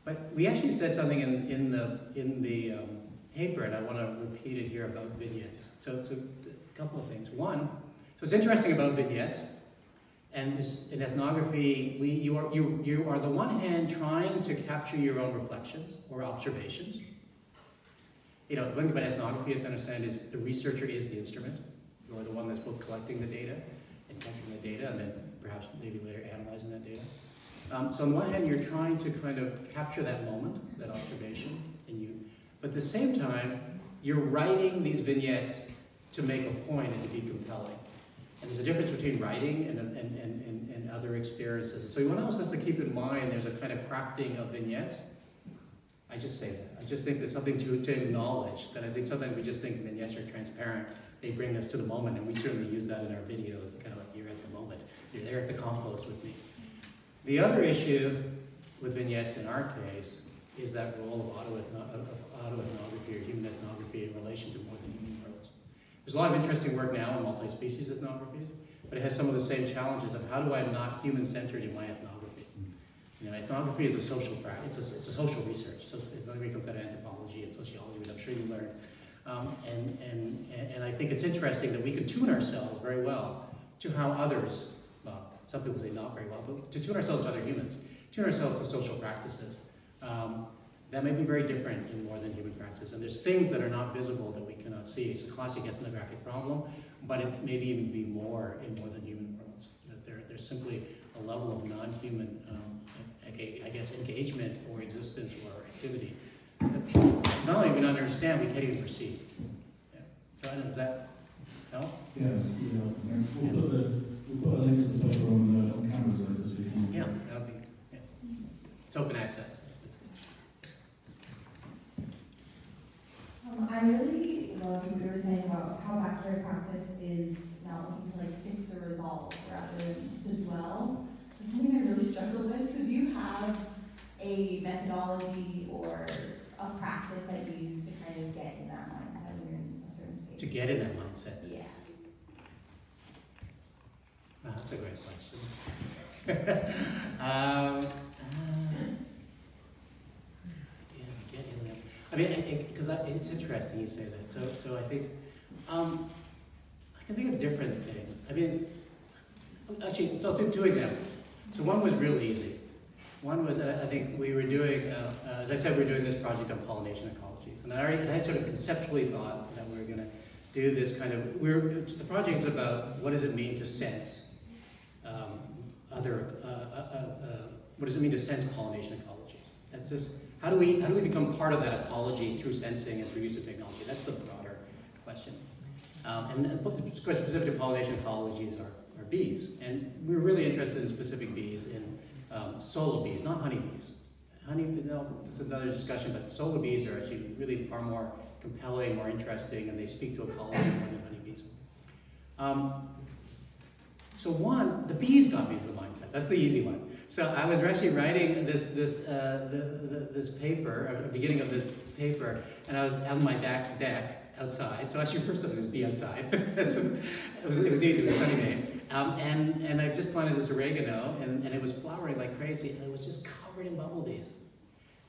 But we actually said something in the paper, and I want to repeat it here about vignettes. So it's a couple of things. One, so it's interesting about vignettes. And in ethnography, you are on the one hand trying to capture your own reflections or observations. The thing about ethnography, you have to understand, is the researcher is the instrument. You're the one that's both collecting the data and capturing the data, and then perhaps maybe later analyzing that data. So on the one hand, you're trying to kind of capture that moment, that observation, but at the same time, you're writing these vignettes to make a point and to be compelling. And there's a difference between writing and other experiences. So one also has to keep in mind there's a kind of crafting of vignettes. I just say that. I just think there's something to acknowledge, that I think sometimes we just think vignettes are transparent. They bring us to the moment, and we certainly use that in our videos, kind of like you're at the moment. You're there at the compost with me. The other issue with vignettes in our case is that role of autoethnography or human ethnography in relation to more than human worlds. There's a lot of interesting work now in multi-species ethnography, but it has some of the same challenges of how do I not human-centered in my ethnography? Ethnography is a social practice. It's a social research. So ethnography comes out of anthropology and sociology, which I'm sure you learned. And I think it's interesting that we can tune ourselves very well to how others, well, some people say not very well, but to tune ourselves to other humans, tune ourselves to social practices. That may be very different in more than human practices. And there's things that are not visible that we cannot see. It's a classic ethnographic problem, but it may even be more in more than human worlds. That there's simply a level of non-human, I guess, engagement or existence or activity that not only we don't understand, we can't even perceive. Yeah. So I don't know, does that help? Yes, we'll put a link to the paper on cameras later so you can. Yeah, that'll be. Yeah. It's open access. I really love what you were saying about how backyard practice is now looking to fix or resolve rather than to dwell. It's something I really struggle with. So do you have a methodology or a practice that you use to kind of get in that mindset when you're in a certain space? To get in that mindset? Yeah. That's a great question. I mean, because it's interesting you say that. So I think I can think of different things. I mean, actually, so two examples. So one was real easy. One was I think we were doing, as I said, we were doing this project on pollination ecologies, and I had sort of conceptually thought that we were going to do this kind of. The project is about what does it mean to sense what does it mean to sense pollination ecologies? That's just. How do we become part of that ecology through sensing and through use of technology? That's the broader question. And specific to pollination ecologies are bees. And we're really interested in specific bees, in solo bees, not honeybees. it's another discussion, but solar bees are actually really far more compelling, more interesting, and they speak to ecology more than honeybees. So one, the bees got me into the mindset. That's the easy one. So I was actually writing this paper, at the beginning of this paper, and I was on my back deck outside. So actually, first of all, it was be outside. So it was easy. It was a sunny day. And I just planted this oregano, and it was flowering like crazy, and it was just covered in bumblebees.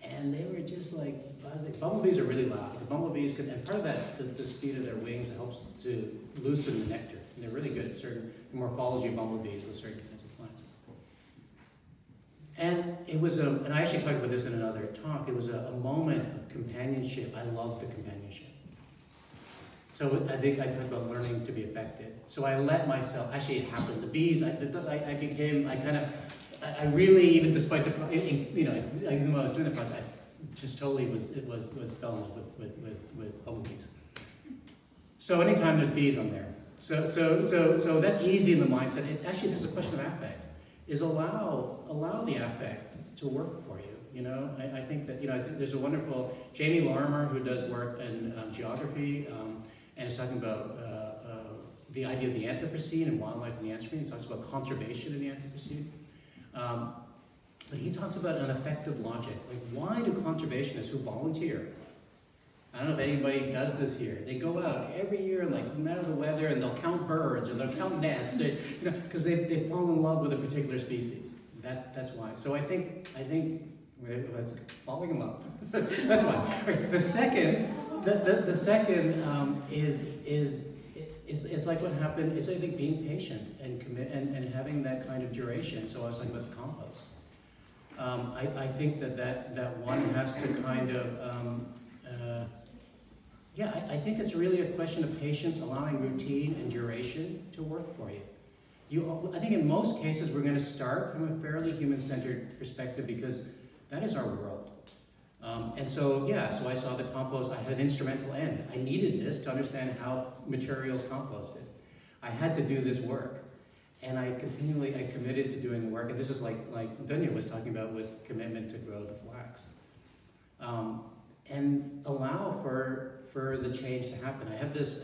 And they were just like buzzing. Bumblebees are really loud. The bumblebees could, and part of that, the speed of their wings helps to loosen the nectar. And they're really good at certain morphology of bumblebees with certain kinds of plants. And it was and I actually talked about this in another talk, it was a moment of companionship. I love the companionship. So I think I talked about learning to be affected. So I let myself, actually it happened. The bees, I really, even despite the, even though I was doing the project, I just totally fell in love with bumblebees. So anytime there's bees, I'm there. So that's easy in the mindset. It actually, this is a question of affect. Is allow the affect to work for you. I think that I think there's a wonderful Jamie Lorimer who does work in geography and is talking about the idea of the Anthropocene and wildlife in the Anthropocene. He talks about conservation in the Anthropocene. But he talks about an affective logic. Like, why do conservationists who volunteer? I don't know if anybody does this here. They go out every year, like no matter the weather, and they'll count birds or they'll count nests, because they fall in love with a particular species. That's why. So I think that's falling in love. That's why. Right. The second is like what happened. It's I think being patient and commit and having that kind of duration. So I was talking about the compost. I think that one has to kind of. I think it's really a question of patience, allowing routine and duration to work for you. I think in most cases we're going to start from a fairly human-centered perspective because that is our world. So I saw the compost. I had an instrumental end. I needed this to understand how materials composted. I had to do this work, and I committed to doing the work. And this is like Dunya was talking about with commitment to grow the flax, and allow for the change to happen. I have this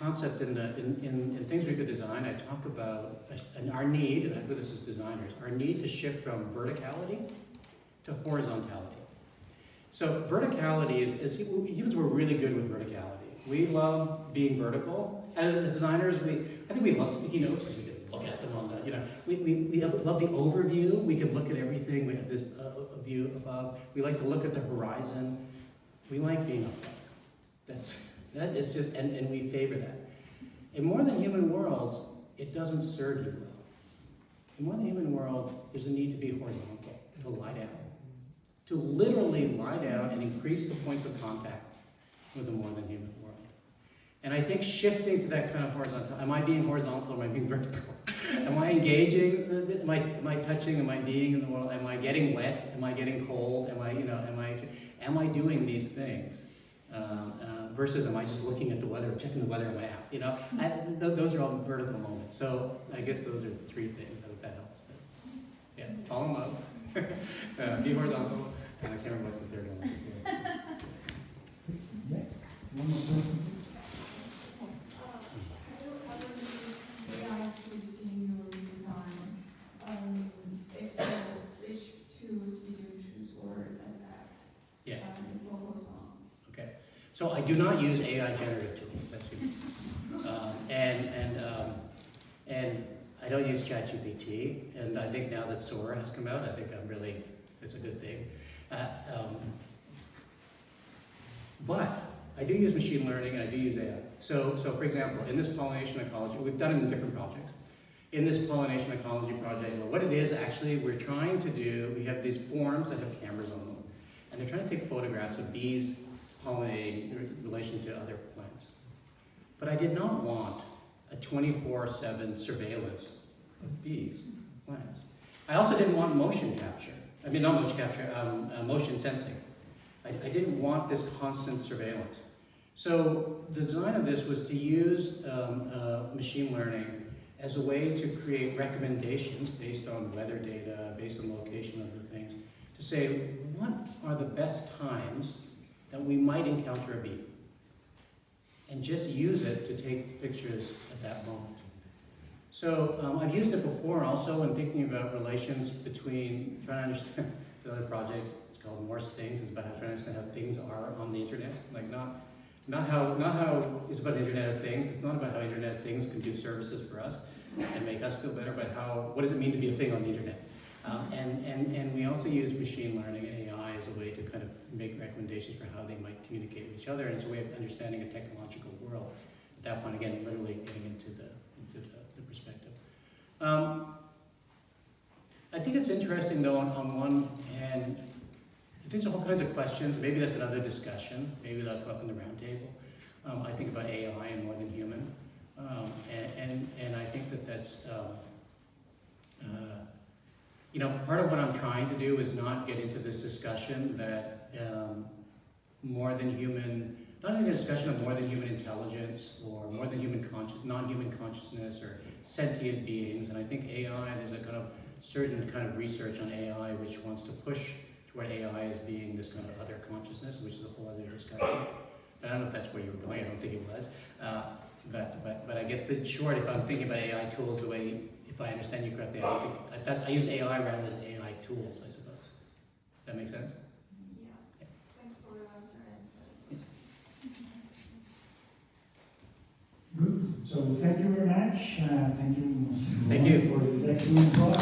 concept in Things We Could Design. I talk about our need, and I think this is designers, our need to shift from verticality to horizontality. So verticality is humans were really good with verticality. We love being vertical, and as designers, I think we love sticky notes because we can look at them on the, we love the overview. We can look at everything. We have this view above. We like to look at the horizon. We like being up there. That is just, and we favor that. In More Than Human worlds, it doesn't serve you well. In More Than Human world, there's a need to be horizontal, to lie down. To literally lie down and increase the points of contact with the More Than Human world. And I think shifting to that kind of horizontal, am I being horizontal or am I being vertical? Am I engaging? Am I touching? Am I being in the world? Am I getting wet? Am I getting cold? Am I doing these things? Versus am I just looking at the weather, checking the weather on my app? Those are all vertical moments. So I guess those are three things. I hope that helps. But, fall in love, be horizontal, and I can't remember what the third one was. One more question. If so, which tools do you choose for aspects? Focus on? Okay. So I do not use AI generative tools. That's huge. And I don't use ChatGPT. And I think now that Sora has come out, I think it's a good thing. But I do use machine learning and I do use AI. So for example, in this pollination ecology, we've done it in different projects. In this pollination ecology project, what it is actually, we're trying to do, we have these forms that have cameras on them. And they're trying to take photographs of bees pollinating in relation to other plants. But I did not want a 24/7 surveillance of bees, plants. I also didn't want motion capture. I mean, not motion capture, motion sensing. I didn't want this constant surveillance. So the design of this was to use machine learning as a way to create recommendations based on weather data, based on location of the things, to say what are the best times that we might encounter a bee, and just use it to take pictures at that moment. So I've used it before also when thinking about relations between, trying to understand, the other project, it's called Morse Things, it's about trying to understand how things are on the internet, like not how it's about Internet of Things. It's not about how Internet of Things can do services for us and make us feel better, but what does it mean to be a thing on the internet? And we also use machine learning and AI as a way to kind of make recommendations for how they might communicate with each other, and it's a way of understanding a technological world. At that point, again, literally getting into the perspective. I think it's interesting, though, on one hand, it brings up all kinds of questions. Maybe that's another discussion. Maybe that'll come up in the roundtable. I think about AI and more than human, and I think that's part of what I'm trying to do is not get into this discussion that more than human, not in a discussion of more than human intelligence or more than human non-human consciousness or sentient beings. And I think AI, there's a kind of certain kind of research on AI which wants to push toward AI as being this kind of other consciousness, which is a whole other discussion. But I don't know if that's where you were going. I don't think it was. But I guess the short, if I'm thinking about AI tools the way, if I understand you correctly, I use AI rather than AI tools, I suppose. Does that make sense? Yeah. Thanks for answering. Good. So thank you very much. Thank you, Mr. Thank you for this excellent talk.